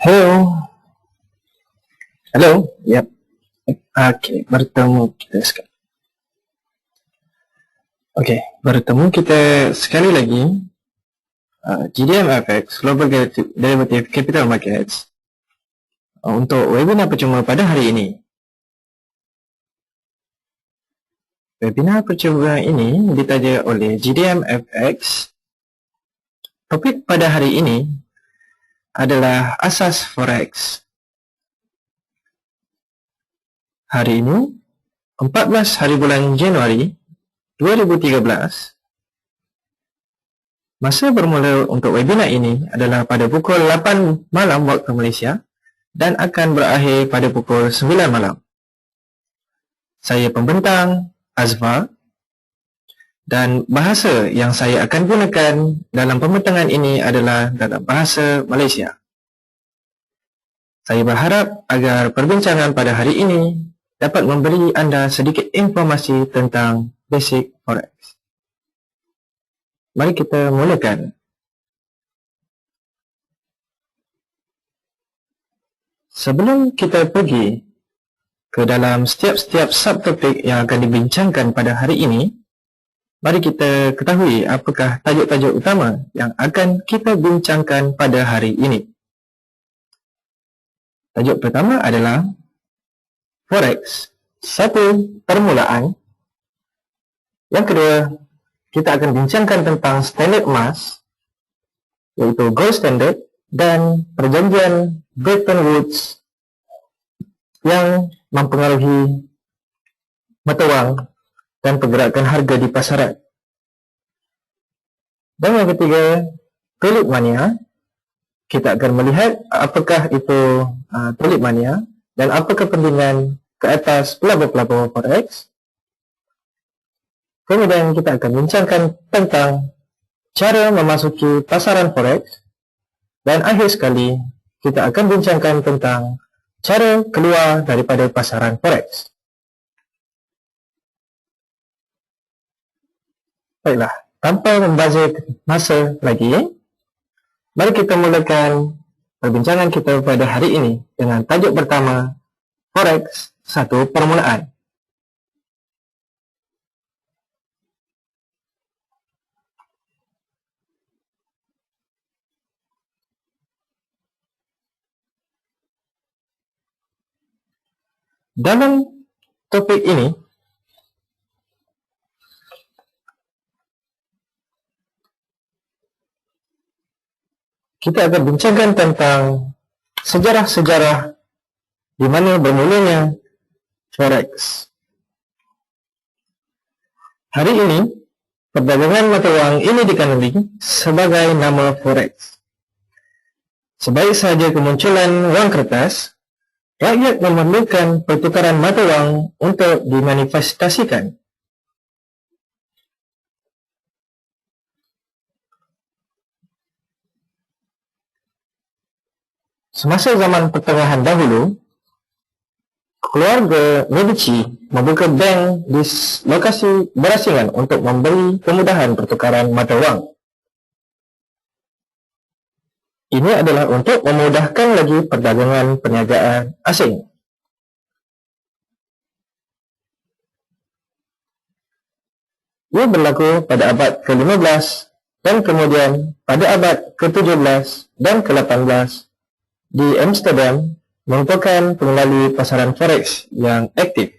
Hello, hello, yep. Okey, bertemu kita sekali. Okey, bertemu kita sekali lagi. GDMFX, Global Derivative Capital Markets, untuk webinar percuma pada hari ini. Webinar percuma ini ditaja oleh GDMFX. Topik pada hari ini adalah asas Forex. Hari ini, 14 hari bulan Januari 2013, masa bermula untuk webinar ini adalah pada pukul 8 malam waktu Malaysia dan akan berakhir pada pukul 9 malam. Saya pembentang Azfar dan bahasa yang saya akan gunakan dalam pembentangan ini adalah dalam bahasa Malaysia. Saya berharap agar perbincangan pada hari ini dapat memberi anda sedikit informasi tentang basic Forex. Mari kita mulakan. Sebelum kita pergi ke dalam setiap subtopik yang akan dibincangkan pada hari ini, mari kita ketahui apakah tajuk-tajuk utama yang akan kita bincangkan pada hari ini. Tajuk pertama adalah Forex, satu permulaan. Yang kedua, kita akan bincangkan tentang standard emas, iaitu gold standard, dan perjanjian Bretton Woods yang mempengaruhi mata wang dan pergerakan harga di pasaran. Dan yang ketiga, tulip mania. Kita akan melihat apakah itu tulip mania dan apa kepentingan ke atas pelabur-pelabur Forex. Kemudian kita akan bincangkan tentang cara memasuki pasaran Forex. Dan akhir sekali, kita akan bincangkan tentang cara keluar daripada pasaran Forex. Baiklah, tanpa membazir masa lagi, mari kita mulakan perbincangan kita pada hari ini dengan tajuk pertama, Forex, satu permulaan. Dalam topik ini, kita akan bincangkan tentang sejarah-sejarah di mana bermulanya Forex. Hari ini, perdagangan mata wang ini dikenali sebagai nama Forex. Sebaik sahaja kemunculan wang kertas, rakyat memerlukan pertukaran mata wang untuk dimanifestasikan. Semasa zaman pertengahan dahulu, keluarga Medici membuka bank di lokasi berasingan untuk memberi kemudahan pertukaran mata wang. Ini adalah untuk memudahkan lagi perdagangan perniagaan asing. Ia berlaku pada abad ke-15 dan kemudian pada abad ke-17 dan ke-18 di Amsterdam merupakan pengelalui pasaran Forex yang aktif.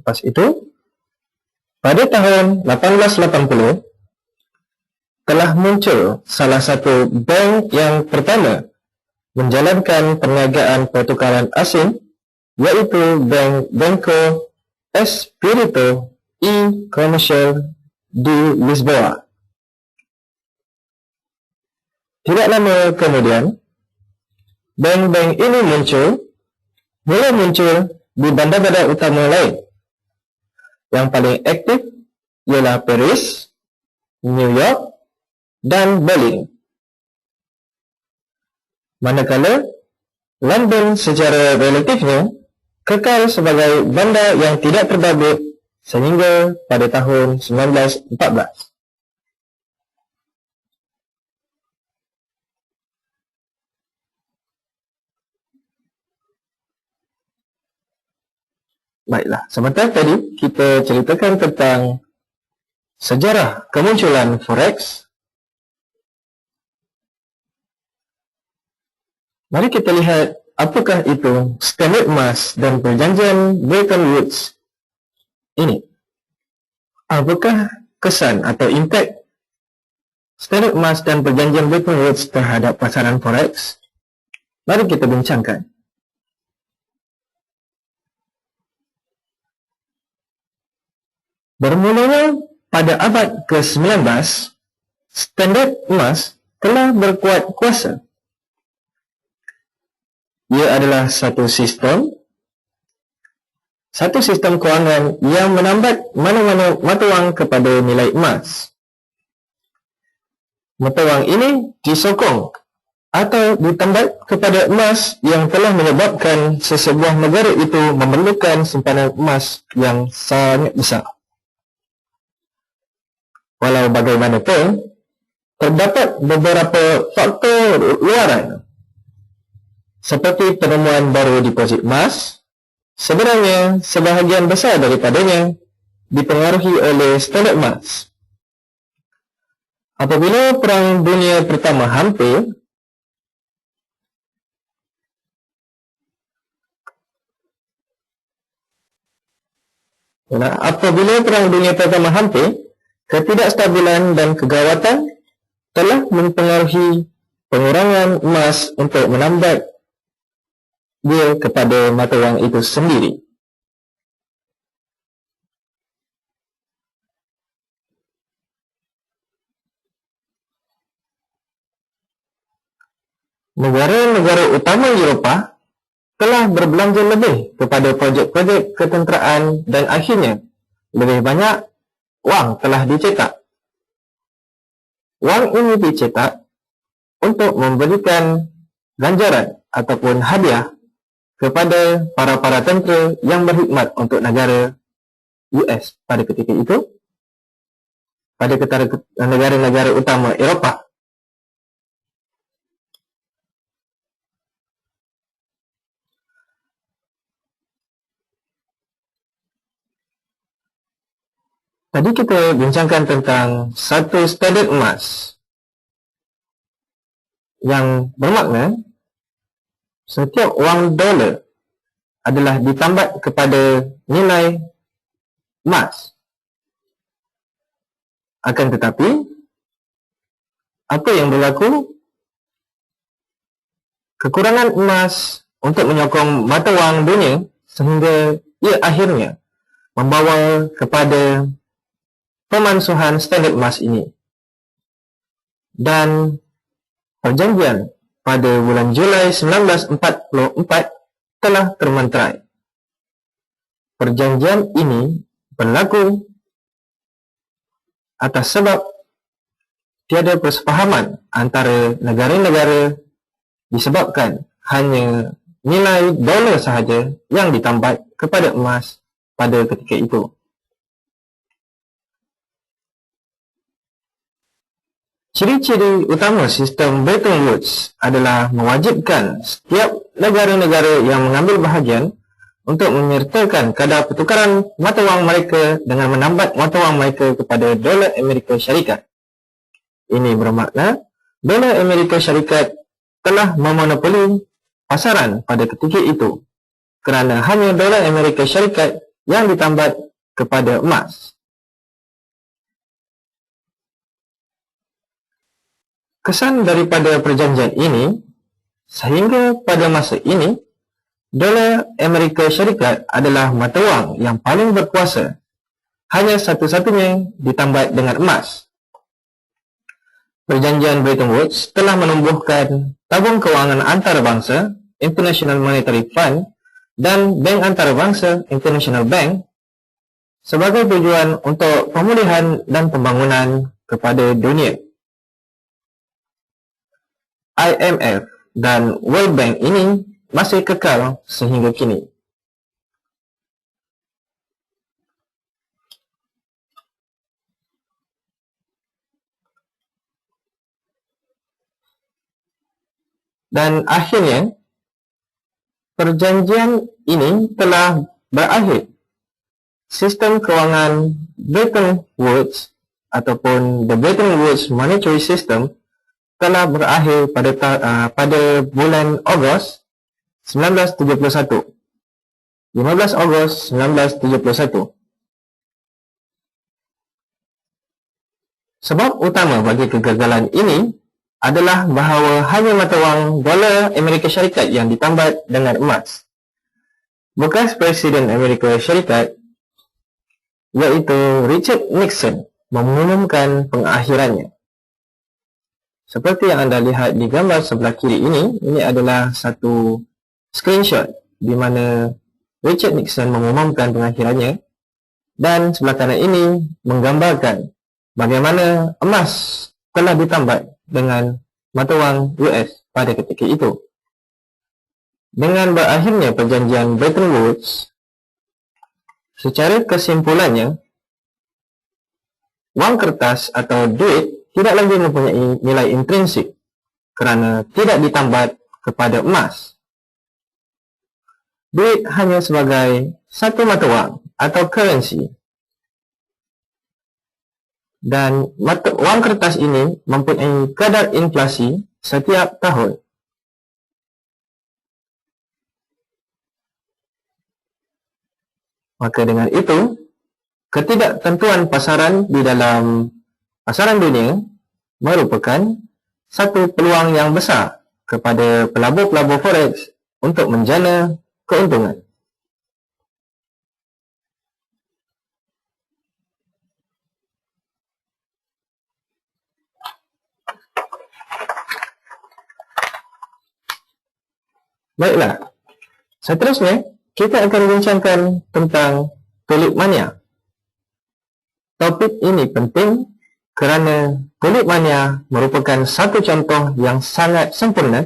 Lepas itu, pada tahun 1880, telah muncul salah satu bank yang pertama menjalankan perniagaan pertukaran asing, iaitu Banco Espírito e Comercial de Lisboa. Tidak lama kemudian, bank-bank ini mulai muncul di bandar-bandar utama lain. Yang paling aktif ialah Paris, New York, dan Berlin. Manakala London secara relatifnya kekal sebagai bandar yang tidak terbabit sehingga pada tahun 1914. Baiklah, sebentar tadi kita ceritakan tentang sejarah kemunculan Forex. Mari kita lihat apakah itu Standard Emas dan Perjanjian Bretton Woods ini. Apakah kesan atau impact Standard Emas dan Perjanjian Bretton Woods terhadap pasaran Forex? Mari kita bincangkan. Bermulanya pada abad ke-19, Standard Emas telah berkuat kuasa. Ia adalah satu sistem kewangan yang menambat mana-mana mata wang kepada nilai emas. Mata wang ini disokong atau ditambat kepada emas yang telah menyebabkan sesebuah negara itu memerlukan simpanan emas yang sangat besar. Walau bagaimanapun, terdapat beberapa faktor luaran seperti penemuan baru deposit emas. Sebenarnya, sebahagian besar daripadanya dipengaruhi oleh Standard Emas. Apabila Perang Dunia Pertama hampir, ketidakstabilan dan kegawatan telah mempengaruhi pengurangan emas untuk menambat dia kepada mata wang itu sendiri. Negara-negara utama Eropah telah berbelanja lebih kepada projek-projek ketenteraan dan akhirnya lebih banyak wang telah dicetak. Wang ini dicetak untuk memberikan ganjaran ataupun hadiah kepada para tentera yang berkhidmat untuk negara US pada ketika itu, pada negara-negara utama Eropah. Tadi kita bincangkan tentang satu standard emas yang bermakna setiap wang dolar adalah ditambat kepada nilai emas. Akan tetapi, apa yang berlaku? Kekurangan emas untuk menyokong mata wang dunia sehingga ia akhirnya membawa kepada pemansuhan standard emas ini. Dan perjanjian pada bulan Julai 1944 telah termenterai. Perjanjian ini berlaku atas sebab tiada persefahaman antara negara-negara disebabkan hanya nilai dolar sahaja yang ditambat kepada emas pada ketika itu. Ciri-ciri utama sistem Bretton Woods adalah mewajibkan setiap negara-negara yang mengambil bahagian untuk menyertakan kadar pertukaran mata wang mereka dengan menambat mata wang mereka kepada dolar Amerika Syarikat. Ini bermakna dolar Amerika Syarikat telah memonopoli pasaran pada ketika itu kerana hanya dolar Amerika Syarikat yang ditambat kepada emas. Kesan daripada perjanjian ini, sehingga pada masa ini, dolar Amerika Syarikat adalah mata wang yang paling berkuasa, hanya satu-satunya ditambat dengan emas. Perjanjian Bretton Woods telah menumbuhkan tabung kewangan antarabangsa, International Monetary Fund, dan Bank Antarabangsa, International Bank, sebagai tujuan untuk pemulihan dan pembangunan kepada dunia. IMF dan World Bank ini masih kekal sehingga kini. Dan akhirnya, perjanjian ini telah berakhir. Sistem kewangan Bretton Woods ataupun The Bretton Woods Monetary System telah berakhir pada bulan Ogos 1971. 15 Ogos 1971. Sebab utama bagi kegagalan ini adalah bahawa hanya mata wang dolar Amerika Syarikat yang ditambat dengan emas. Bekas Presiden Amerika Syarikat iaitu Richard Nixon mengumumkan pengakhirannya. Seperti yang anda lihat di gambar sebelah kiri ini adalah satu screenshot di mana Richard Nixon mengumumkan pengakhirannya, dan sebelah kanan ini menggambarkan bagaimana emas telah ditambat dengan mata wang US pada ketika itu. Dengan berakhirnya perjanjian Bretton Woods, secara kesimpulannya, wang kertas atau duit tidak lagi mempunyai nilai intrinsik kerana tidak ditambat kepada emas. Duit hanya sebagai satu mata wang atau currency. Dan wang kertas ini mempunyai kadar inflasi setiap tahun. Maka dengan itu, ketidaktentuan pasaran di dalam pasaran dunia merupakan satu peluang yang besar kepada pelabur-pelabur forex untuk menjana keuntungan. Baiklah, seterusnya kita akan bincangkan tentang tulip mania. Topik ini penting kerana tulip mania merupakan satu contoh yang sangat sempurna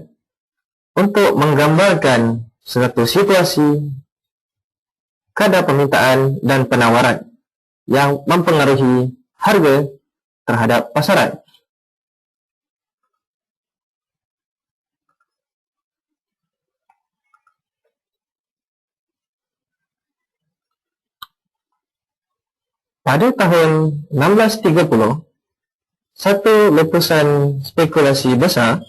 untuk menggambarkan suatu situasi kadar permintaan dan penawaran yang mempengaruhi harga terhadap pasaran. Pada tahun 1630, satu letusan spekulasi besar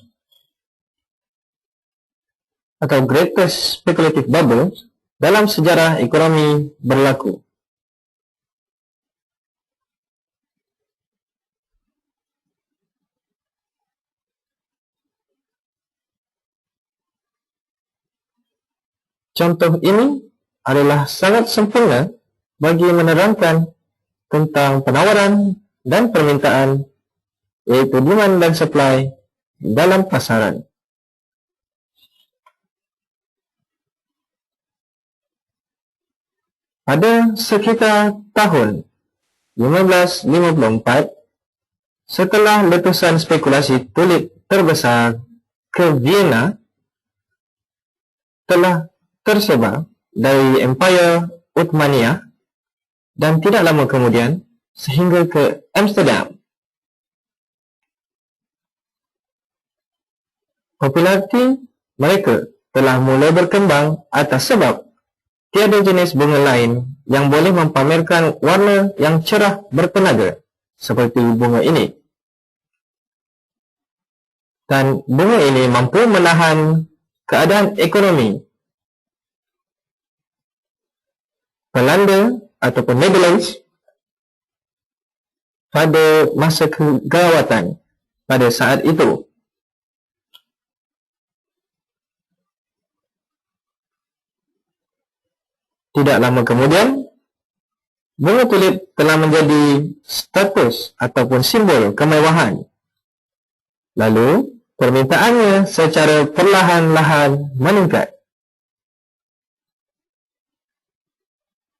atau Greatest Speculative Bubble dalam sejarah ekonomi berlaku. Contoh ini adalah sangat sempurna bagi menerangkan tentang penawaran dan permintaan, iaitu demand dan supply dalam pasaran. Pada sekitar tahun 1554, setelah letusan spekulasi tulip terbesar ke Vienna telah tersebar dari Empire Ottomania dan tidak lama kemudian sehingga ke Amsterdam. Populariti mereka telah mulai berkembang atas sebab tiada jenis bunga lain yang boleh mempamerkan warna yang cerah bertenaga seperti bunga ini. Dan bunga ini mampu menahan keadaan ekonomi Belanda ataupun Netherlands pada masa kegawatan pada saat itu. Tidak lama kemudian, bunga tulip telah menjadi status ataupun simbol kemewahan. Lalu, permintaannya secara perlahan-lahan meningkat.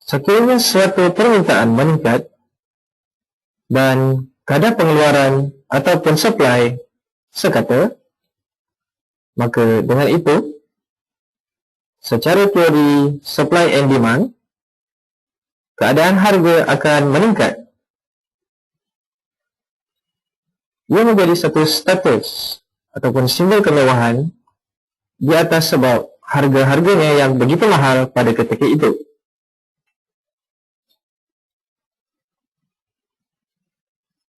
Sekiranya suatu permintaan meningkat dan kadar pengeluaran ataupun supply sekata, maka dengan itu Secara teori supply and demand, keadaan harga akan meningkat. Ia menjadi satu status ataupun simbol kemewahan di atas sebab harga-harganya yang begitu mahal pada ketika itu.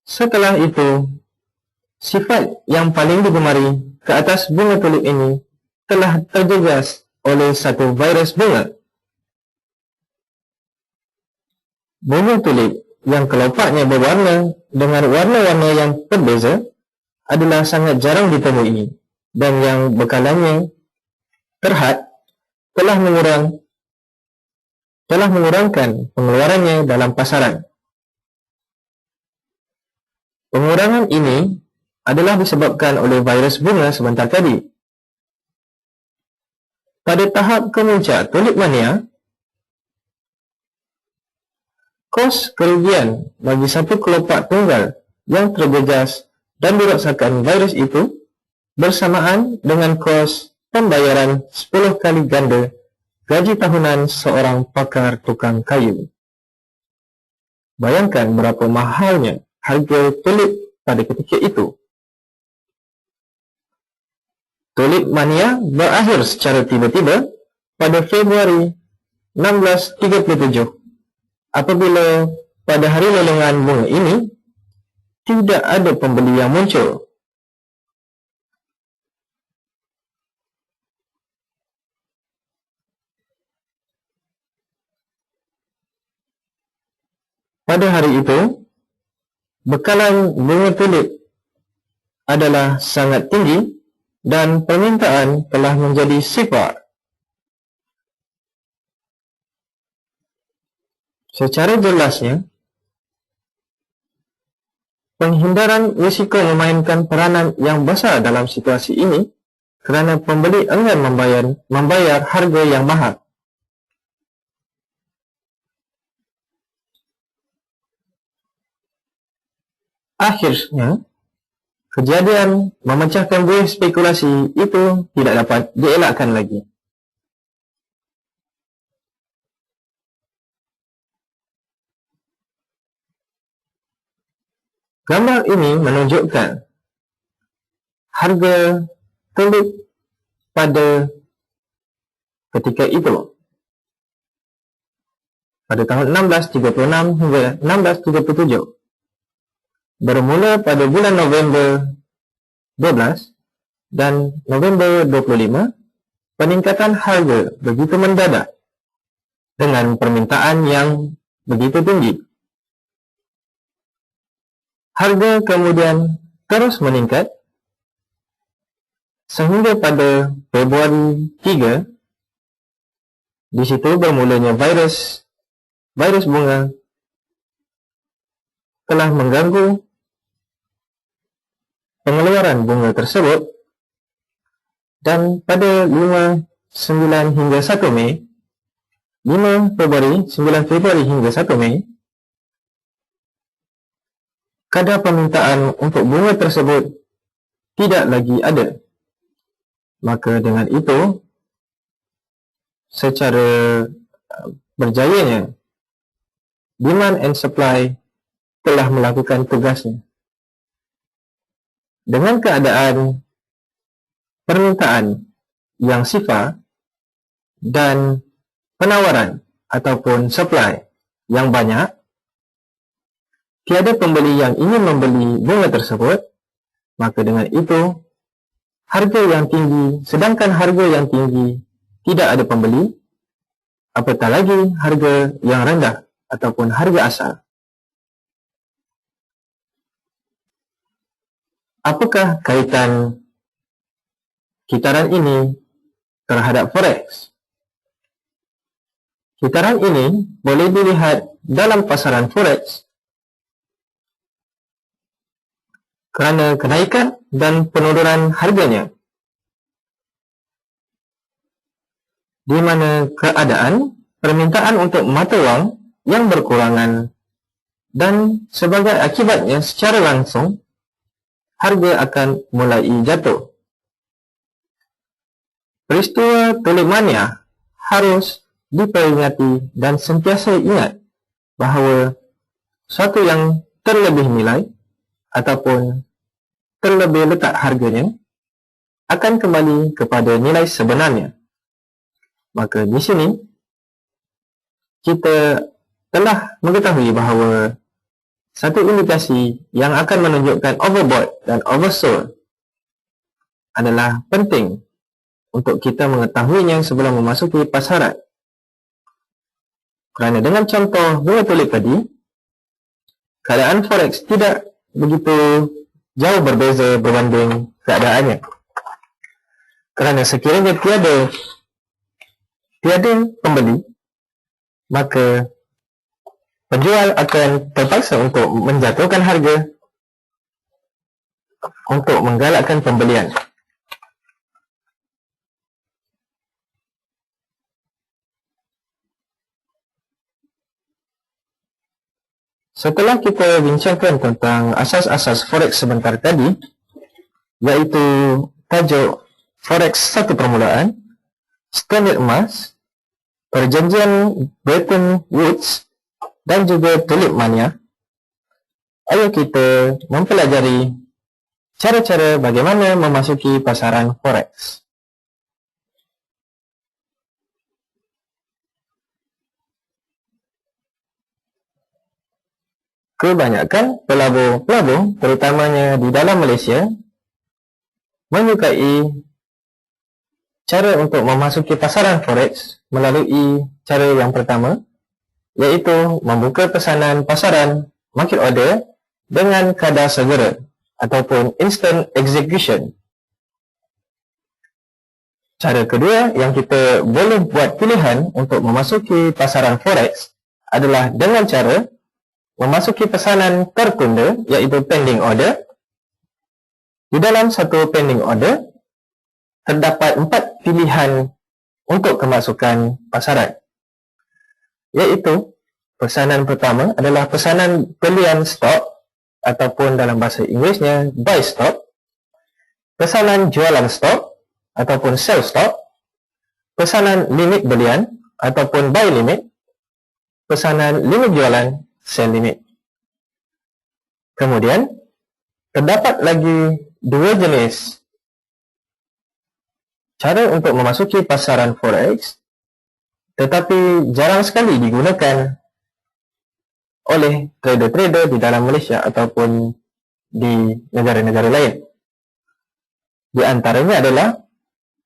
Setelah itu, sifat yang paling digemari ke atas bunga tulip ini telah terjejas oleh satu virus bunga. Bunga tulip yang kelopaknya berwarna dengan warna-warna yang berbeza adalah sangat jarang ditemui, dan yang bekalannya terhad telah mengurangkan pengeluarannya dalam pasaran. Pengurangan ini adalah disebabkan oleh virus bunga sebentar tadi. Pada tahap kemuncak tulip mania, kos kerugian bagi satu kelopak tunggal yang terjejas dan dirosakkan virus itu bersamaan dengan kos pembayaran 10 kali ganda gaji tahunan seorang pakar tukang kayu. Bayangkan berapa mahalnya harga tulip pada ketika itu. Tulip mania berakhir secara tiba-tiba pada Februari 1637 apabila pada hari lelengan bunga ini tidak ada pembeli yang muncul. Pada hari itu, bekalan bunga tulip adalah sangat tinggi dan permintaan telah menjadi sifar. Secara jelasnya, penghindaran risiko memainkan peranan yang besar dalam situasi ini kerana pembeli enggan membayar harga yang mahal. Akhirnya, kejadian memecahkan buih spekulasi itu tidak dapat dielakkan lagi. Gambar ini menunjukkan harga tulip pada ketika itu, pada tahun 1636 hingga 1637. Bermula pada bulan November 12 dan November 25, peningkatan harga begitu mendadak dengan permintaan yang begitu tinggi. Harga kemudian terus meningkat sehingga pada Februari 3, di situ bermulanya virus bunga telah mengganggu pengeluaran bunga tersebut, dan pada 5 hingga 1 Mei, 9 Februari hingga 1 Mei, kadar permintaan untuk bunga tersebut tidak lagi ada. Maka dengan itu, secara berjayanya, demand and supply telah melakukan tugasnya. Dengan keadaan permintaan yang sifar dan penawaran ataupun supply yang banyak, tiada pembeli yang ingin membeli bunga tersebut, maka dengan itu, harga yang tinggi, sedangkan harga yang tinggi tidak ada pembeli, apatah lagi harga yang rendah ataupun harga asal. Apakah kaitan kitaran ini terhadap forex? Kitaran ini boleh dilihat dalam pasaran forex kerana kenaikan dan penurunan harganya, di mana keadaan permintaan untuk mata wang yang berkurangan dan sebagai akibatnya secara langsung harga akan mulai jatuh. Peristiwa tulip mania harus diperingati dan sentiasa ingat bahawa suatu yang terlebih nilai ataupun terlebih letak harganya akan kembali kepada nilai sebenarnya. Maka di sini kita telah mengetahui bahawa satu indikasi yang akan menunjukkan overbought dan oversold adalah penting untuk kita mengetahuinya sebelum memasuki pasaran. Kerana dengan contoh bunga tulip tadi, keadaan forex tidak begitu jauh berbeza berbanding keadaannya. Kerana sekiranya tiada pembeli, maka penjual akan terpaksa untuk menjatuhkan harga untuk menggalakkan pembelian. Setelah kita bincangkan tentang asas-asas forex sebentar tadi, iaitu tajuk forex satu permulaan, standard emas, perjanjian Bretton Woods dan juga tulip mania, ayo kita mempelajari cara-cara bagaimana memasuki pasaran forex. Kebanyakan pelabur-pelabur, terutamanya di dalam Malaysia, menyukai cara untuk memasuki pasaran forex melalui cara yang pertama, iaitu membuka pesanan pasaran market order dengan kadar segera ataupun instant execution. Cara kedua yang kita boleh buat pilihan untuk memasuki pasaran forex adalah dengan cara memasuki pesanan tertunda, iaitu pending order. Di dalam satu pending order, terdapat 4 pilihan untuk kemasukan pasaran, iaitu pesanan pertama adalah pesanan belian stok ataupun dalam bahasa Inggerisnya buy stock, pesanan jualan stok ataupun sell stock, pesanan limit belian ataupun buy limit, pesanan limit jualan, sell limit. Kemudian terdapat lagi 2 jenis cara untuk memasuki pasaran forex, tetapi jarang sekali digunakan oleh trader-trader di dalam Malaysia ataupun di negara-negara lain. Di antaranya adalah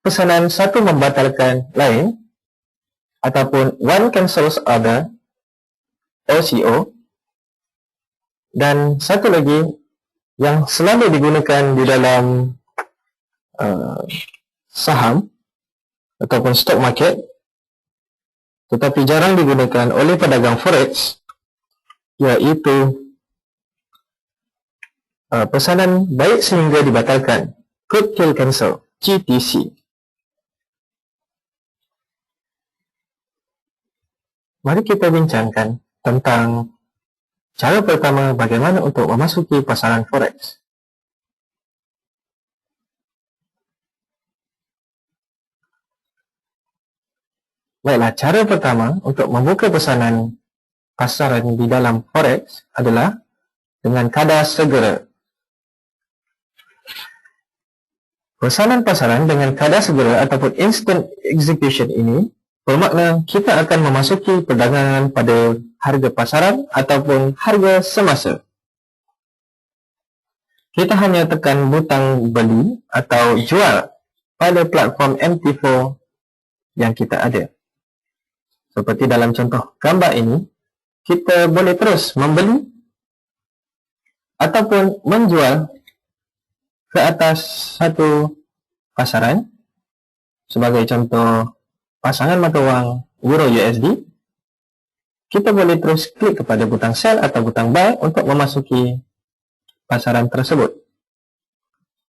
pesanan satu membatalkan lain ataupun one cancels order, OCO, dan satu lagi yang selalu digunakan di dalam saham ataupun stock market, tetapi jarang digunakan oleh pedagang forex, iaitu pesanan baik sehingga dibatalkan, could kill cancel, CTC. Mari kita bincangkan tentang cara pertama bagaimana untuk memasuki pasaran forex. Baiklah, cara pertama untuk membuka pesanan pasaran di dalam forex adalah dengan kadar segera. Pesanan pasaran dengan kadar segera ataupun instant execution ini bermakna kita akan memasuki perdagangan pada harga pasaran ataupun harga semasa. Kita hanya tekan butang beli atau jual pada platform MT4 yang kita ada. Seperti dalam contoh gambar ini, kita boleh terus membeli ataupun menjual ke atas satu pasaran. Sebagai contoh pasangan mata wang Euro USD, kita boleh terus klik kepada butang sell atau butang buy untuk memasuki pasaran tersebut.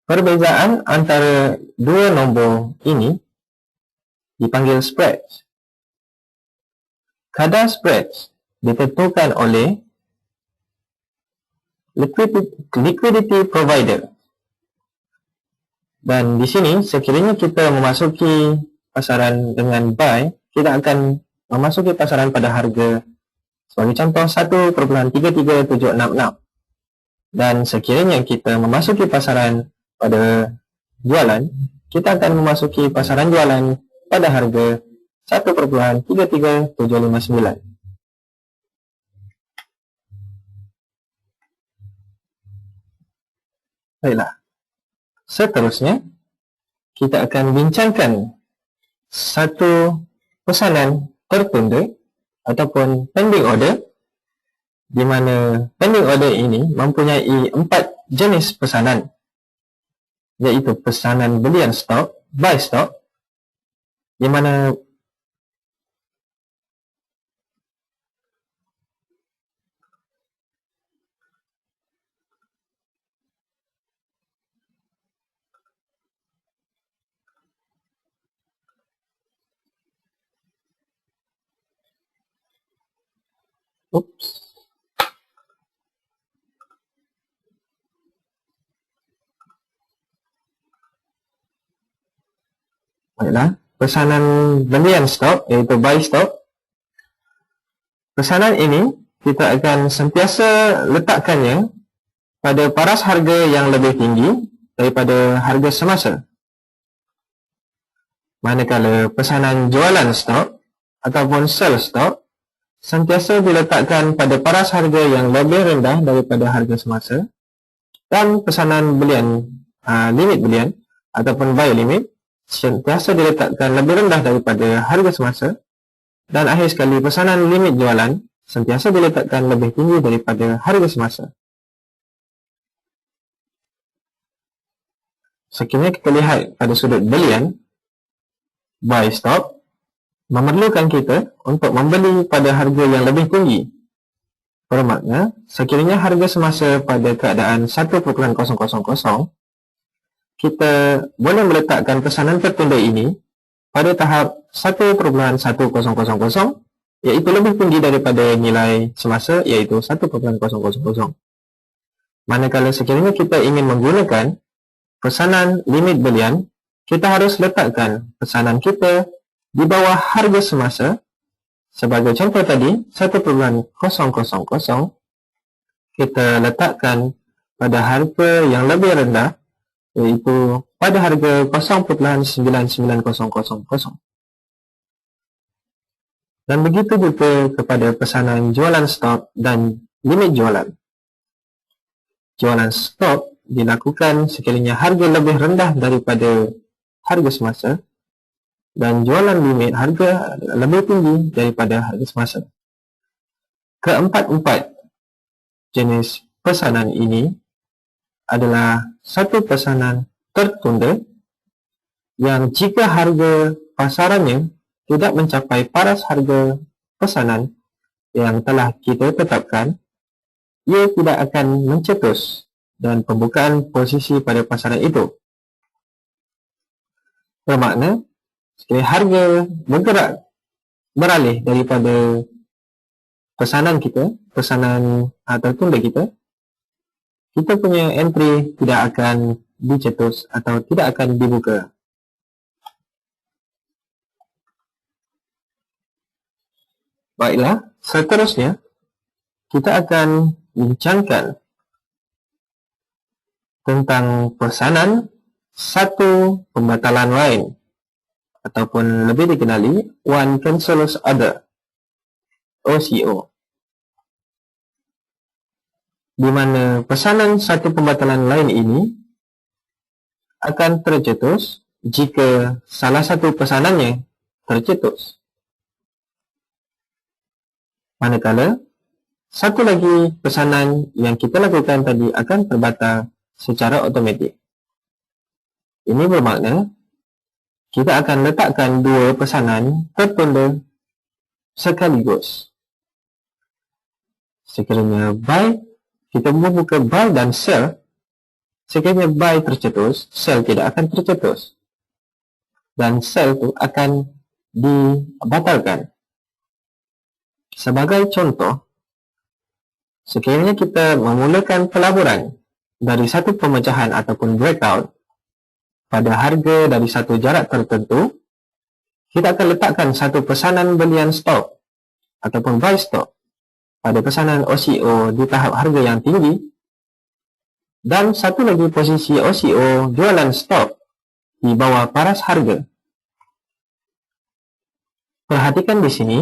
Perbezaan antara dua nombor ini dipanggil spreads. Kadar spreads ditentukan oleh liquidity provider. Dan di sini sekiranya kita memasuki pasaran dengan buy, kita akan memasuki pasaran pada harga sebagai contoh 1.33766. Dan sekiranya kita memasuki pasaran pada jualan, kita akan memasuki pasaran jualan pada harga 1.33759. Baiklah. Seterusnya, kita akan bincangkan satu pesanan tertunda ataupun pending order, di mana pending order ini mempunyai 4 jenis pesanan, iaitu pesanan belian stok, buy stock, di mana baiklah, pesanan belian stok iaitu buy stock. Pesanan ini kita akan sentiasa letakkannya pada paras harga yang lebih tinggi daripada harga semasa. Manakala pesanan jualan stok ataupun sell stok sentiasa diletakkan pada paras harga yang lebih rendah daripada harga semasa, dan pesanan belian, limit belian ataupun buy limit sentiasa diletakkan lebih rendah daripada harga semasa, dan akhir sekali pesanan limit jualan sentiasa diletakkan lebih tinggi daripada harga semasa. Sekiranya kita lihat pada sudut belian, buy stock memerlukan kita untuk membeli pada harga yang lebih tinggi. Bermakna, sekiranya harga semasa pada keadaan 1.000, kita boleh meletakkan pesanan tertunda ini pada tahap 1.1000, iaitu lebih tinggi daripada nilai semasa, iaitu 1.000. Manakala sekiranya kita ingin menggunakan pesanan limit belian, kita harus letakkan pesanan kita di bawah harga semasa. Sebagai contoh tadi, 1.000 kita letakkan pada harga yang lebih rendah, iaitu pada harga 0.99000. Dan begitu juga kepada pesanan jualan stok dan limit jualan. Jualan stok dilakukan sekiranya harga lebih rendah daripada harga semasa, dan jualan limit harga lebih tinggi daripada harga semasa. Keempat-empat jenis pesanan ini adalah satu pesanan tertunda yang jika harga pasarannya tidak mencapai paras harga pesanan yang telah kita tetapkan, ia tidak akan mencetus dan pembukaan posisi pada pasaran itu. Bermakna, sekiranya harga bergerak beralih daripada pesanan kita, pesanan tertunda kita punya entry tidak akan dicetus atau tidak akan dibuka. Baiklah, seterusnya kita akan bincangkan tentang pesanan satu pembatalan lain, ataupun lebih dikenali one cancellous order, OCO, di mana pesanan satu pembatalan lain ini akan tercetus jika salah satu pesanannya tercetus. Manakala satu lagi pesanan yang kita lakukan tadi akan terbatal secara automatik. Ini bermakna kita akan letakkan dua pesanan tertunda sekaligus. Sekiranya buy, kita membuka buy dan sell. Sekiranya buy tercetus, sell tidak akan tercetus, dan sell itu akan dibatalkan. Sebagai contoh, sekiranya kita memulakan pelaburan dari satu pemecahan ataupun breakout pada harga dari satu jarak tertentu, kita akan letakkan satu pesanan belian stok ataupun buy stock pada pesanan OCO di tahap harga yang tinggi, dan satu lagi posisi OCO jualan stok di bawah paras harga. Perhatikan di sini,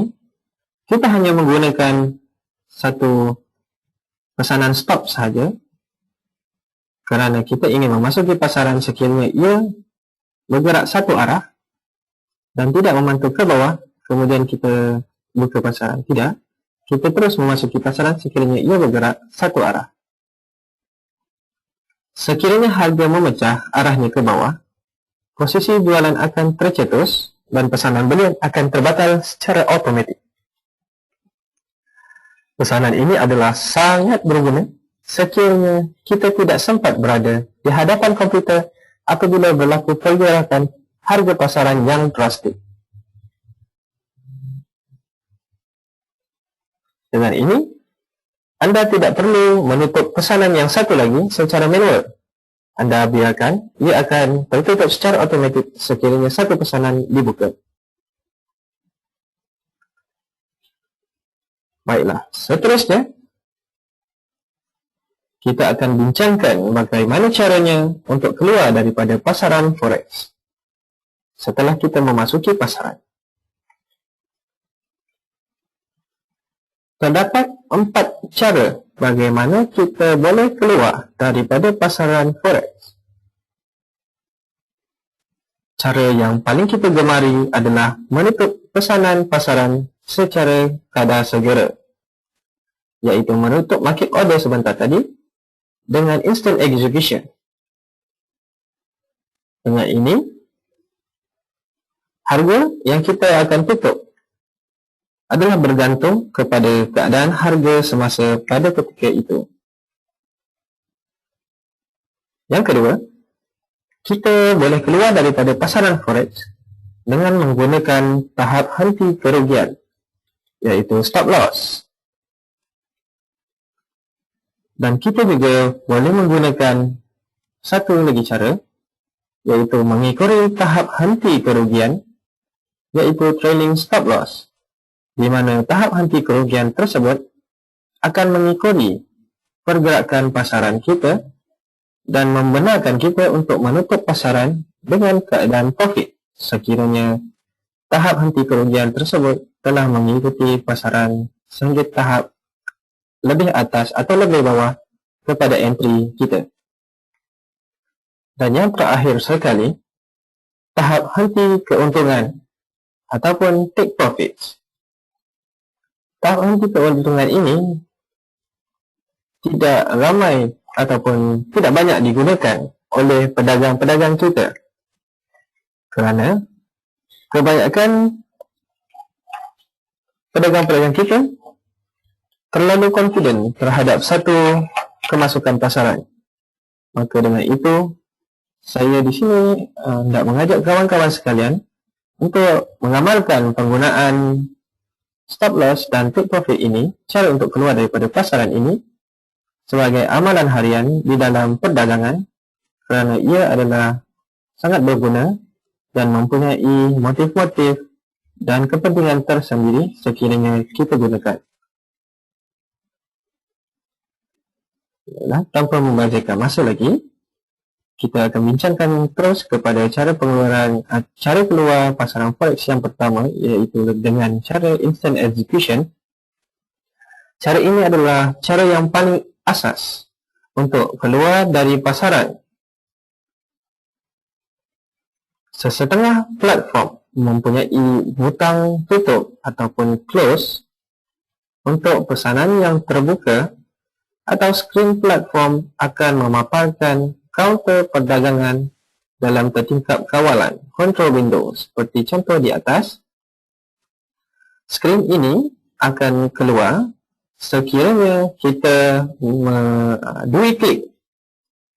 kita hanya menggunakan satu pesanan stop sahaja kerana kita ingin memasuki pasaran sekiranya ia bergerak satu arah dan tidak memantul ke bawah, kemudian kita buka pasaran. Tidak, kita terus memasuki pasaran sekiranya ia bergerak satu arah. Sekiranya harga memecah arahnya ke bawah, posisi jualan akan tercetus dan pesanan belian akan terbatal secara automatik. Pesanan ini adalah sangat berguna sekiranya kita tidak sempat berada di hadapan komputer apabila berlaku pergerakan harga pasaran yang drastik. Dengan ini, Anda tidak perlu menutup pesanan yang satu lagi secara manual. Anda biarkan ia akan tertutup secara otomatis sekiranya satu pesanan dibuka. Baiklah, seterusnya kita akan bincangkan bagaimana caranya untuk keluar daripada pasaran forex setelah kita memasuki pasaran. Terdapat 4 cara bagaimana kita boleh keluar daripada pasaran forex. Cara yang paling kita gemari adalah menutup pesanan pasaran secara kadar segera, iaitu menutup market order sebentar tadi dengan instant execution. Dengan ini, harga yang kita akan tutup adalah bergantung kepada keadaan harga semasa pada ketika itu. Yang kedua, kita boleh keluar daripada pasaran forex dengan menggunakan tahap henti kerugian, iaitu stop loss. Dan kita juga boleh menggunakan satu lagi cara, iaitu mengikuti tahap henti kerugian, iaitu trailing stop loss, di mana tahap henti kerugian tersebut akan mengikuti pergerakan pasaran kita dan membenarkan kita untuk menutup pasaran dengan keadaan profit sekiranya tahap henti kerugian tersebut telah mengikuti pasaran sehingga tahap lebih atas atau lebih bawah kepada entry kita. Dan yang terakhir sekali, tahap henti keuntungan ataupun take profits. Tahap henti keuntungan ini tidak ramai ataupun tidak banyak digunakan oleh pedagang-pedagang kita kerana kebanyakan pedagang-pedagang kita terlalu confident terhadap satu kemasukan pasaran. Maka dengan itu, saya di sini hendak mengajak kawan-kawan sekalian untuk mengamalkan penggunaan stop loss dan take profit ini, cara untuk keluar daripada pasaran ini sebagai amalan harian di dalam perdagangan kerana ia adalah sangat berguna dan mempunyai motif-motif dan kepentingan tersendiri sekiranya kita gunakan. Tanpa membazirkan masa lagi, kita akan bincangkan terus kepada cara keluar pasaran forex yang pertama, iaitu dengan cara instant execution. Cara ini adalah cara yang paling asas untuk keluar dari pasaran. Sesetengah platform mempunyai butang tutup ataupun close untuk pesanan yang terbuka, atau screen platform akan memaparkan kaunter perdagangan dalam tertingkap kawalan control window seperti contoh di atas. Screen ini akan keluar sekiranya kita dua klik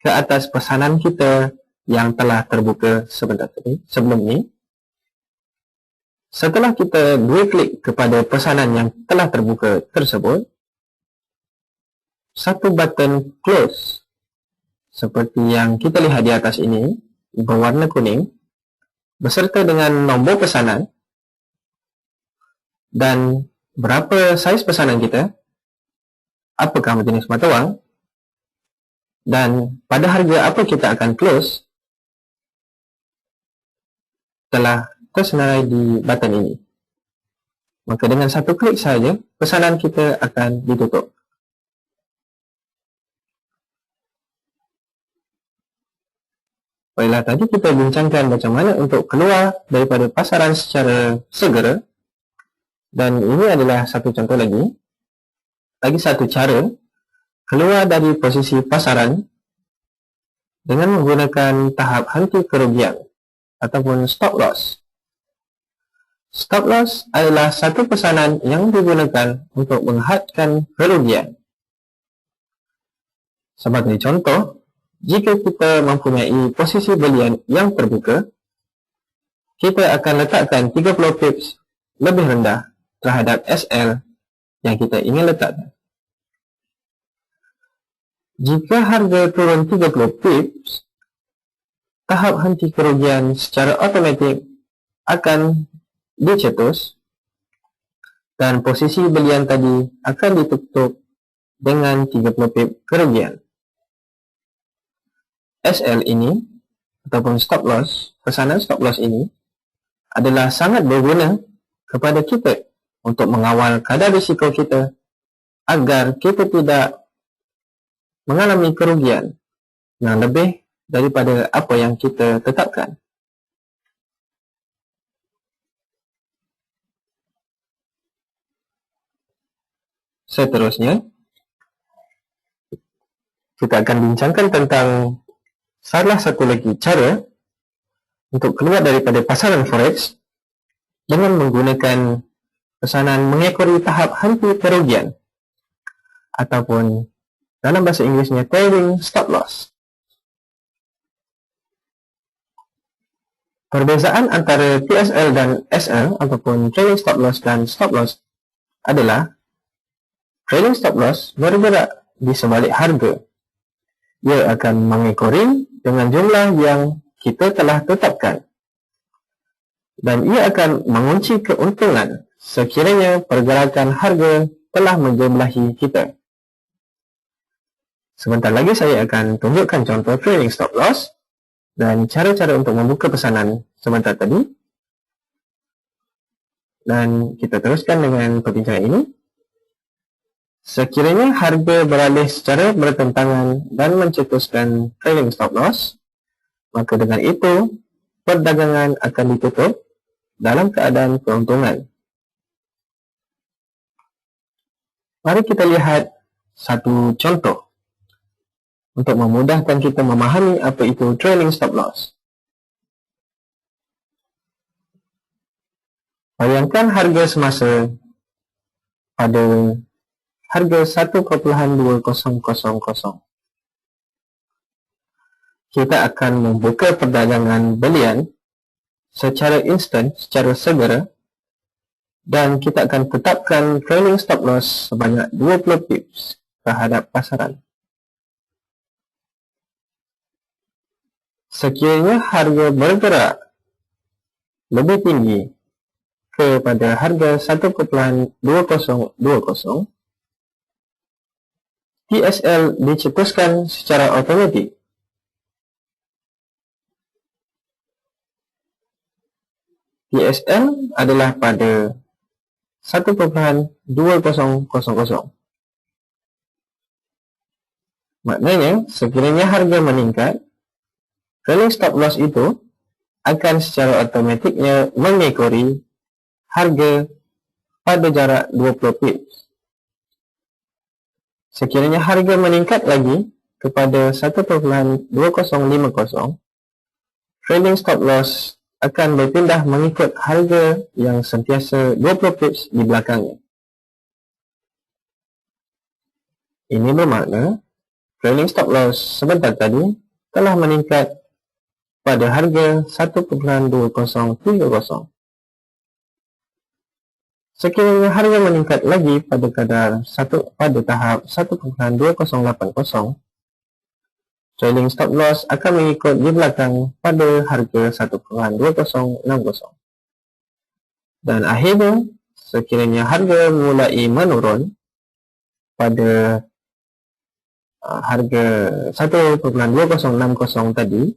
ke atas pesanan kita yang telah terbuka sebentar tadi, sebelum ini. Setelah kita dua klik kepada pesanan yang telah terbuka tersebut, satu button close seperti yang kita lihat di atas ini berwarna kuning beserta dengan nombor pesanan dan berapa saiz pesanan kita, apakah jenis mata wang, dan pada harga apa kita akan close, telah tersenarai di button ini. Maka dengan satu klik saja, pesanan kita akan ditutup. Baiklah, tadi kita bincangkan macam mana untuk keluar daripada pasaran secara segera. Dan ini adalah satu contoh lagi. Lagi satu cara keluar dari posisi pasaran dengan menggunakan tahap henti kerugian ataupun stop loss. Stop loss adalah satu pesanan yang digunakan untuk menghadkan kerugian. Sebagai contoh, jika kita mempunyai posisi belian yang terbuka, kita akan letakkan 30 pips lebih rendah terhadap SL yang kita ingin letakkan. Jika harga turun 30 pips, tahap henti kerugian secara automatik akan dicetus dan posisi belian tadi akan ditutup dengan 30 pip kerugian. SL ini ataupun stop loss, pesanan stop loss ini adalah sangat berguna kepada kita untuk mengawal kadar risiko kita agar kita tidak mengalami kerugian yang lebih daripada apa yang kita tetapkan. Seterusnya, kita akan bincangkan tentang salah satu lagi cara untuk keluar daripada pasaran forex dengan menggunakan pesanan mengekori tahap henti kerugian ataupun dalam bahasa Inggerisnya trailing stop loss. Perbezaan antara TSL dan SL ataupun trailing stop loss dan stop loss adalah trailing stop loss bergerak di sebalik harga. Ia akan mengekori dengan jumlah yang kita telah tetapkan. Dan ia akan mengunci keuntungan sekiranya pergerakan harga telah menjumlahi kita. Sebentar lagi saya akan tunjukkan contoh trailing stop loss dan cara-cara untuk membuka pesanan sebentar tadi. Dan kita teruskan dengan perbincangan ini. Sekiranya harga beralih secara bertentangan dan mencetuskan trailing stop loss, maka dengan itu, perdagangan akan ditutup dalam keadaan keuntungan. Mari kita lihat satu contoh untuk memudahkan kita memahami apa itu trailing stop loss. Bayangkan harga semasa pada harga 1,2000. Kita akan membuka perdagangan belian secara instan, secara segera, dan kita akan tetapkan trailing stop loss sebanyak 20 pips terhadap pasaran. Sekiranya harga bergerak lebih tinggi kepada harga 1,2020, TSL dicetuskan secara automatik. TSL adalah pada 1,2000. Maknanya, sekiranya harga meningkat, trailing stop loss itu akan secara automatiknya mengekori harga pada jarak 20 pips. Sekiranya harga meningkat lagi kepada 1,2050, trailing stop loss akan berpindah mengikut harga yang sentiasa 20 pips di belakangnya. Ini bermakna trailing stop loss sebentar tadi telah meningkat pada harga 1,2030. Sekiranya harga meningkat lagi pada tahap 1,2080, trailing stop loss akan mengikut di belakang pada harga 1,2060. Dan akhirnya, sekiranya harga mulai menurun pada harga 1.2060 tadi,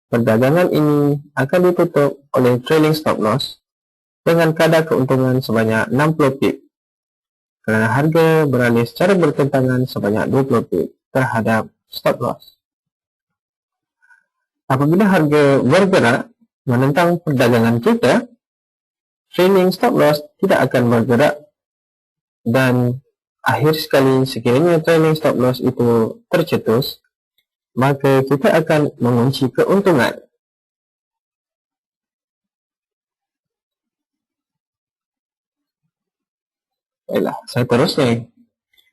perdagangan ini akan ditutup oleh trailing stop loss dengan kadar keuntungan sebanyak 60 pip kerana harga beralih secara bertentangan sebanyak 20 pip terhadap stop loss. Apabila harga bergerak menentang perdagangan kita, trailing stop loss tidak akan bergerak, dan akhir sekali sekiranya trailing stop loss itu tercetus, maka kita akan mengunci keuntungan. Baiklah, saya terusnya.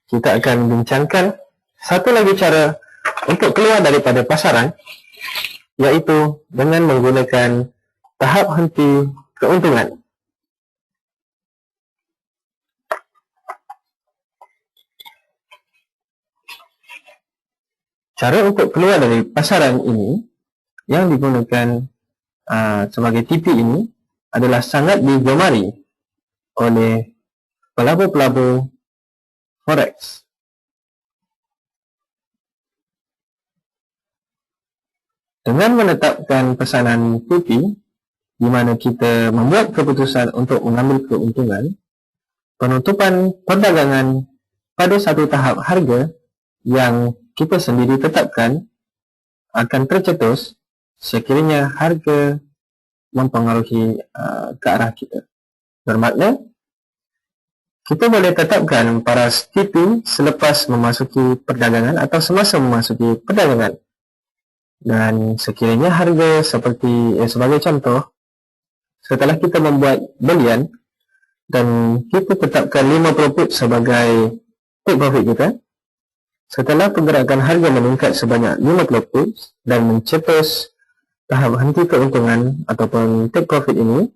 Kita akan bincangkan satu lagi cara untuk keluar daripada pasaran, iaitu dengan menggunakan tahap henti keuntungan. Cara untuk keluar dari pasaran ini yang digunakan sebagai TP ini adalah sangat digemari oleh pelabur-pelabur forex. Dengan menetapkan pesanan TP, di mana kita membuat keputusan untuk mengambil keuntungan, penutupan perdagangan pada satu tahap harga yang kita sendiri tetapkan akan tercetus sekiranya harga mempengaruhi ke arah kita. Bermakna, kita boleh tetapkan paras TP selepas memasuki perdagangan atau semasa memasuki perdagangan. Dan sekiranya harga seperti sebagai contoh, setelah kita membuat belian dan kita tetapkan 50 pip sebagai take profit kita, setelah pergerakan harga meningkat sebanyak 50 pips dan mencetus tahap henti keuntungan ataupun take profit ini,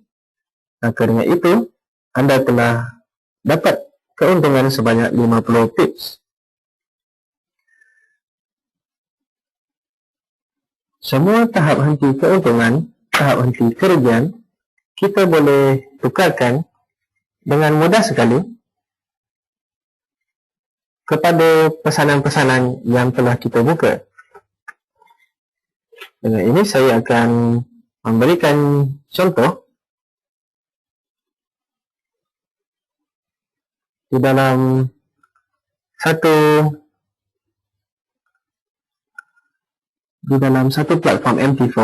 maka dengan itu anda telah dapat keuntungan sebanyak 50 pips. Semua tahap henti keuntungan, tahap henti kerugian, kita boleh tukarkan dengan mudah sekali kepada pesanan-pesanan yang telah kita buka. Dengan ini saya akan memberikan contoh di dalam satu platform MT4.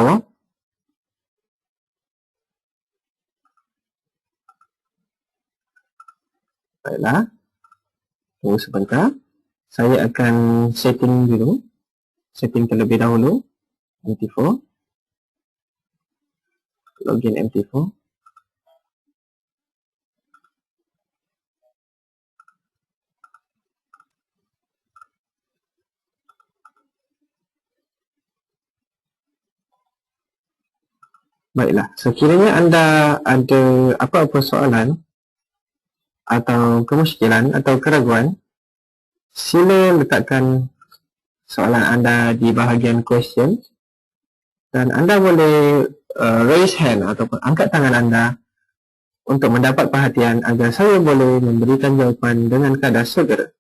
Baiklah, tunggu sebentar. Saya akan setting terlebih dahulu MT4. Login MT4. Baiklah, sekiranya anda ada apa-apa soalan atau kemusykilan atau keraguan, sila letakkan soalan anda di bahagian question dan anda boleh raise hand ataupun angkat tangan anda untuk mendapat perhatian agar saya boleh memberikan jawapan dengan kadar segera.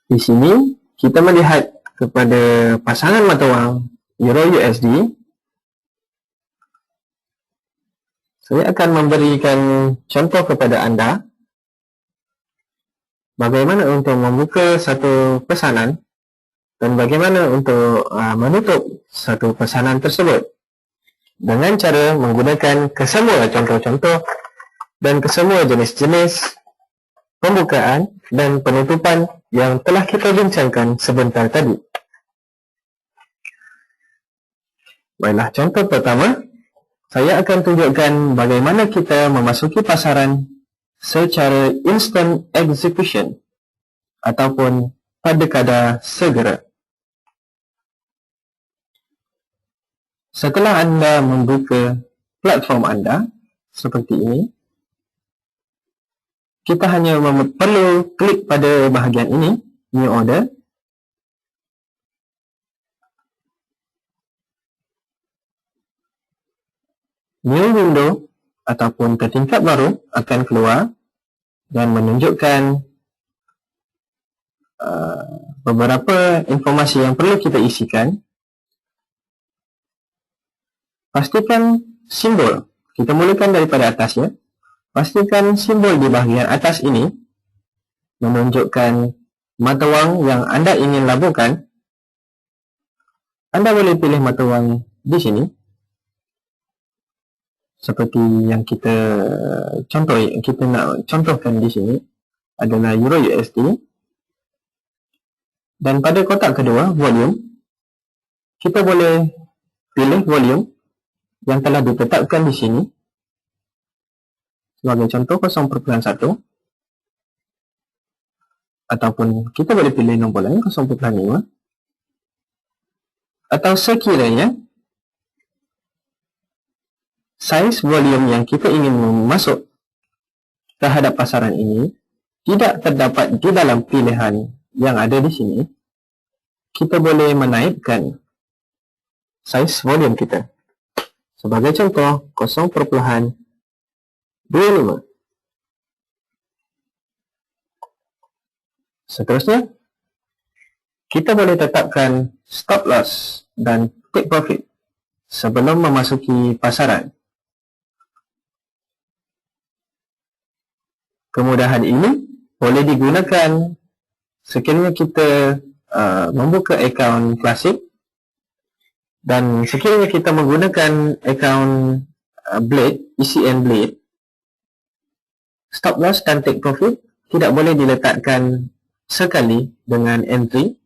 Di sini kita melihat kepada pasangan mata wang Euro USD. Saya akan memberikan contoh kepada anda bagaimana untuk membuka satu pesanan dan bagaimana untuk menutup satu pesanan tersebut dengan cara menggunakan kesemua contoh-contoh dan kesemua jenis-jenis pembukaan dan penutupan yang telah kita bincangkan sebentar tadi. Baiklah, contoh pertama, Saya akan tunjukkan bagaimana kita memasuki pasaran secara instant execution ataupun pada kadar segera. Setelah anda membuka platform anda seperti ini, kita hanya perlu klik pada bahagian ini, New Order. New window ataupun ke tingkat baru akan keluar dan menunjukkan beberapa informasi yang perlu kita isikan. Pastikan simbol, kita mulakan daripada atas ya. Pastikan simbol di bahagian atas ini menunjukkan mata wang yang anda ingin laburkan. Anda boleh pilih mata wang di sini. Seperti yang kita nak contohkan di sini adalah Euro USD. Dan pada kotak kedua, volume, kita boleh pilih volume yang telah ditetapkan di sini. Sebagai contoh 0.1, ataupun kita boleh pilih nombor lain 0.5, atau sekiranya saiz volume yang kita ingin masuk terhadap pasaran ini tidak terdapat di dalam pilihan yang ada di sini, kita boleh menaikkan saiz volume kita. Sebagai contoh 0.25. Seterusnya, kita boleh tetapkan stop loss dan take profit sebelum memasuki pasaran. Kemudahan ini boleh digunakan sekiranya kita membuka akaun klasik, dan sekiranya kita menggunakan akaun Blade, ECN Blade, stop loss dan take profit tidak boleh diletakkan sekali dengan entry,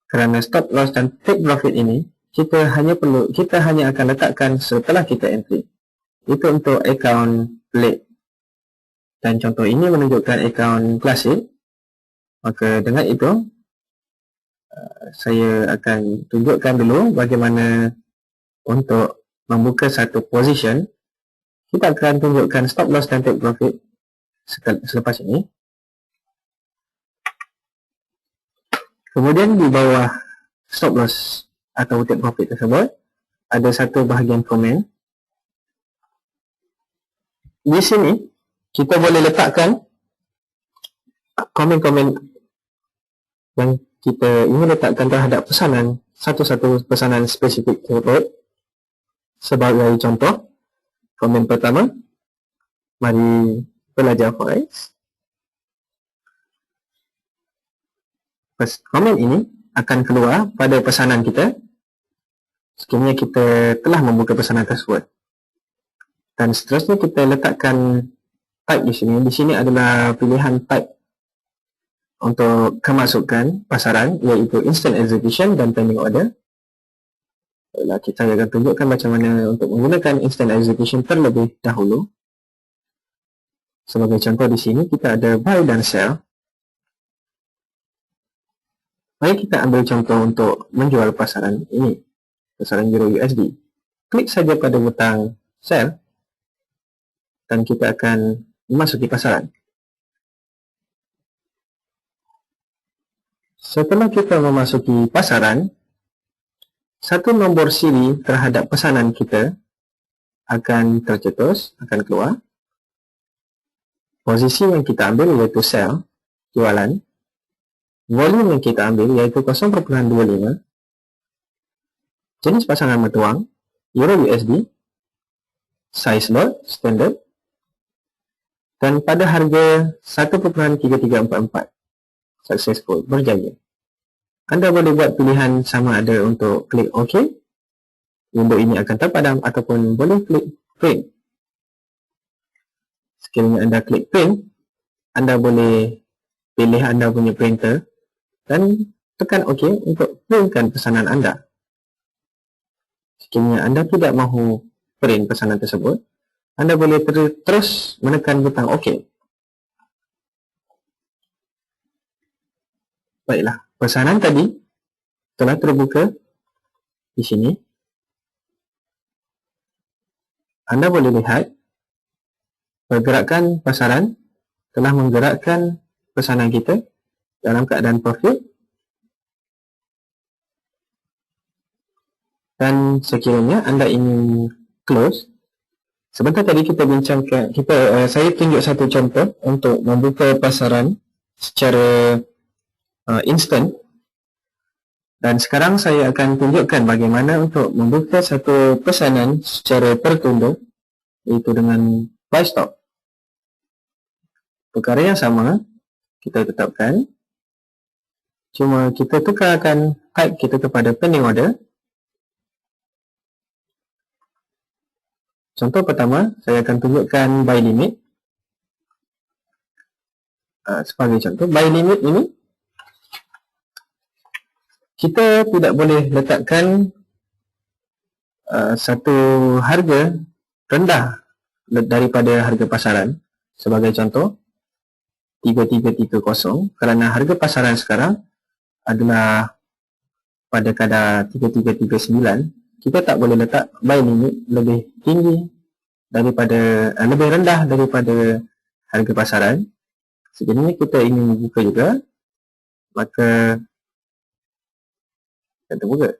kerana stop loss dan take profit ini kita hanya akan letakkan setelah kita entry. Itu untuk akaun Blade. Dan contoh ini menunjukkan akaun klasik. Maka dengan itu saya akan tunjukkan dulu bagaimana untuk membuka satu position. Kita akan tunjukkan stop loss dan take profit selepas ini. Kemudian di bawah stop loss atau take profit tersebut ada satu bahagian komen. Di sini kita boleh letakkan komen-komen yang kita ingin letakkan terhadap pesanan, satu-satu pesanan spesifik tersebut. Sebagai contoh, komen pertama, mari belajar forex. Komen ini akan keluar pada pesanan kita sekiranya kita telah membuka pesanan tersebut. Dan seterusnya kita letakkan type di sini. Di sini adalah pilihan type untuk kemasukan pasaran, iaitu instant execution dan pending order. Kita akan tunjukkan macam mana untuk menggunakan instant execution terlebih dahulu. Sebagai contoh di sini kita ada buy dan sell. Mari kita ambil contoh untuk menjual pasaran ini, pasaran Euro USD. Klik saja pada butang sell dan kita akan memasuki pasaran. Setelah kita memasuki pasaran, satu nombor siri terhadap pesanan kita akan tercetus, akan keluar. Posisi yang kita ambil iaitu sell, jualan. Volume yang kita ambil iaitu 0.25. Jenis pasangan mata wang, Euro USD. Size lot, standard. Dan pada harga 1.3344. Successful, berjaya. Anda boleh buat pilihan sama ada untuk klik OK. Window ini akan terpadam ataupun boleh klik print. Sekiranya anda klik print, anda boleh pilih anda punya printer dan tekan OK untuk printkan pesanan anda. Sekiranya anda tidak mahu print pesanan tersebut, anda boleh terus menekan butang OK. Baiklah, pesanan tadi telah terbuka di sini. Anda boleh lihat pergerakan pasaran telah menggerakkan pesanan kita dalam keadaan perfect. Dan sekiranya anda ingin close, sebentar tadi kita bincangkan, saya tunjuk satu contoh untuk membuka pasaran secara instant. Dan sekarang saya akan tunjukkan bagaimana untuk membuka satu pesanan secara tertunduk, iaitu dengan buy stop. Perkara yang sama kita tetapkan, cuma kita tukarkan type kita kepada pending order. Contoh pertama, saya akan tunjukkan buy limit. Sebagai contoh, buy limit ini kita tidak boleh letakkan satu harga rendah daripada harga pasaran. Sebagai contoh, 3330, kerana harga pasaran sekarang adalah pada kadar 3339, kita tak boleh letak buy limit lebih tinggi daripada, lebih rendah daripada harga pasaran. Sekiranya kita ingin buka juga, maka kita buka.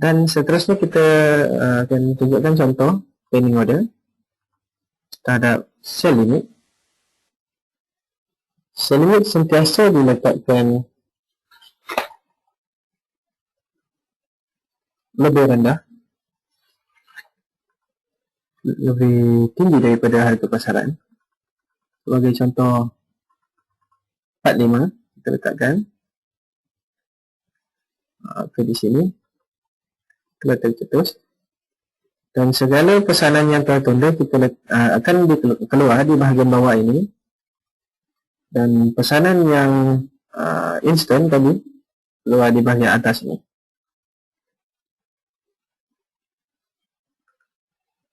Dan seterusnya kita akan tunjukkan contoh pending order terhadap sell limit. Sell limit sentiasa diletakkan lebih rendah, lebih tinggi daripada harga pasaran. Sebagai contoh 45 kita letakkan ke di sini, kita tercetus, dan segala pesanan yang tertunda kita akan keluar di bahagian bawah ini, dan pesanan yang instant tadi keluar di bahagian atas ini.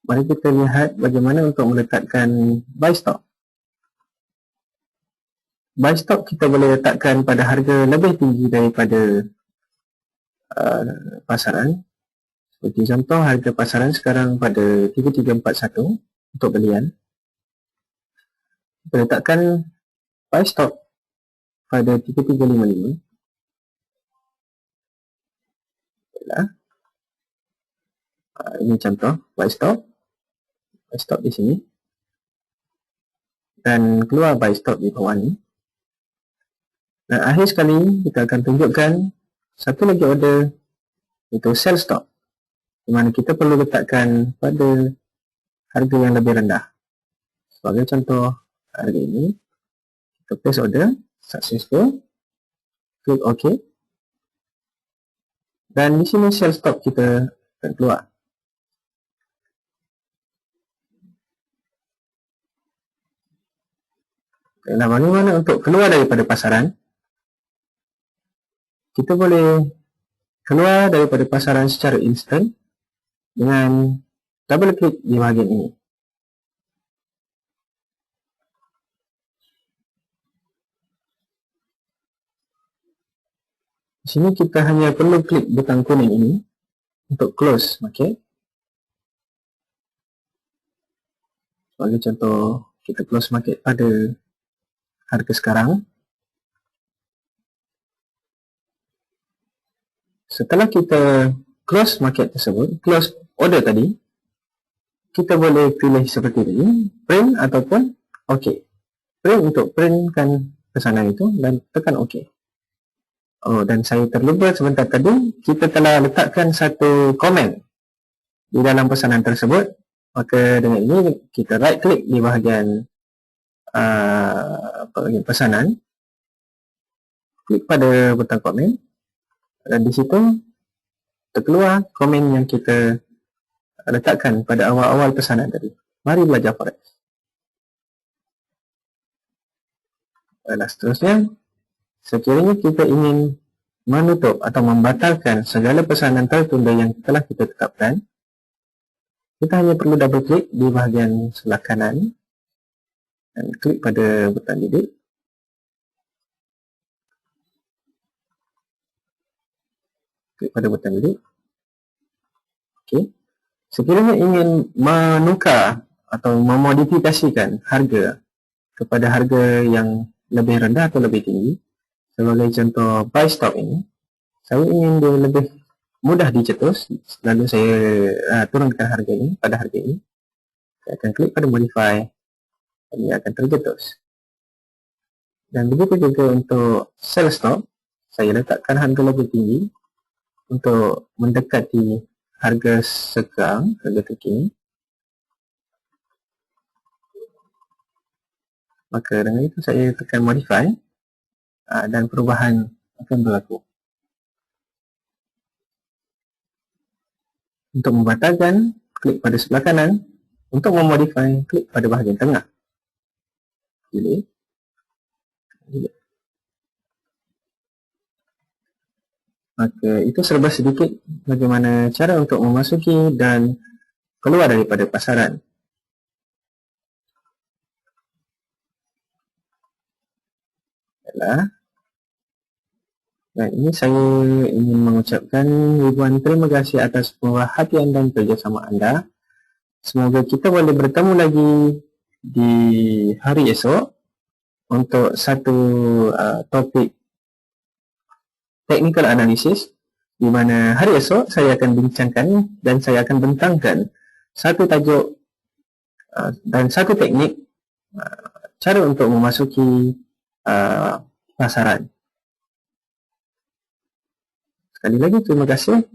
Mari kita lihat bagaimana untuk meletakkan buy stop. Buy stop kita boleh letakkan pada harga lebih tinggi daripada pasaran. Seperti contoh, harga pasaran sekarang pada 3341 untuk belian. Kita letakkan buy stop pada 3355. Ini contoh buy stop. Buy stop di sini. Dan keluar buy stop di bawah ni. Dan akhir sekali kita akan tunjukkan satu lagi order, itu sell stop, di mana kita perlu letakkan pada harga yang lebih rendah. Sebagai contoh, harga ini kita place order, successful, klik OK, dan di sini sell stop kita akan keluar. Nah, bagaimana untuk keluar daripada pasaran? Kita boleh keluar daripada pasaran secara instant dengan double klik di bahagian ini. Di sini kita hanya perlu klik butang kuning ini untuk close market. Sebagai contoh, kita close market pada harga sekarang. Setelah kita close market tersebut, close order tadi, kita boleh pilih seperti ini, print ataupun OK. Print untuk printkan pesanan itu dan tekan OK. Oh, dan saya terlupa sebentar tadi, kita telah letakkan satu komen di dalam pesanan tersebut. Maka dengan ini kita right click di bahagian pesanan, klik pada butang komen, dan di situ terkeluar komen yang kita letakkan pada awal-awal pesanan tadi. Mari belajar forex. Seterusnya, sekiranya kita ingin menutup atau membatalkan segala pesanan tertunda yang telah kita tetapkan, kita hanya perlu double klik di bahagian sebelah kanan dan klik pada butang delete. Klik pada butang delete. Okey. Sekiranya ingin menukar atau memodifikasikan harga kepada harga yang lebih rendah atau lebih tinggi, sebagai contoh buy stop ini, saya ingin dia lebih mudah dicetus, lalu saya turunkan harga ini pada harga ini. Saya akan klik pada modify dan dia akan tercetus. Dan begitu juga untuk sell stop, saya letakkan harga lebih tinggi untuk mendekati harga sekarang, harga terkini. Maka dengan itu saya tekan modify dan perubahan akan berlaku. Untuk membatalkan, klik pada sebelah kanan. Untuk memodify, klik pada bahagian tengah. Pilih. Maka itu serba sedikit bagaimana cara untuk memasuki dan keluar daripada pasaran. Dan ini saya ingin mengucapkan ribuan terima kasih atas perhatian dan kerjasama anda. Semoga kita boleh bertemu lagi di hari esok untuk satu topik technical analysis, di mana hari esok saya akan bincangkan dan saya akan bentangkan satu tajuk dan satu teknik cara untuk memasuki pasaran. Sekali lagi terima kasih.